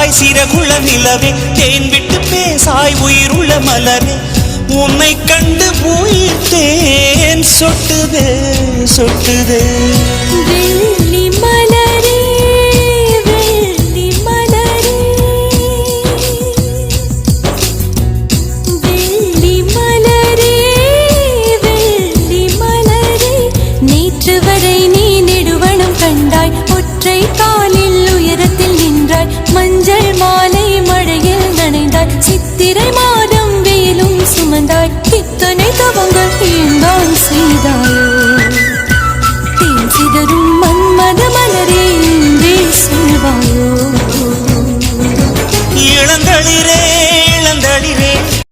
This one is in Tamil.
பேசாய் சிறகுள்ள நிலவே, தேன் விட்டு பேசாய் உயிருள்ள மலரே, உன்னை கண்டு உயிர்த்தேன் சொட்டுதே சொட்டுதே. வெள்ளி மலரே வெள்ளி மலரே வெள்ளி மலரே வெள்ளி மலரே, நேற்று வரை நீ நெடுவனம் கண்டாய், ஒற்றை காலில் உயரத்தில் நின்றாய், மஞ்சள் மாலை மழையில் நனைந்தாய், சித்திரை மாதம் வெயிலும் சுமந்தாய், இத்தனை தவங்கள் ஏந்தான் செய்தாயோ, தேன் சிதறும் மன்மத மலரே இன்றே சொல்வாயோ. இளந்தளிரே இளந்தளிரே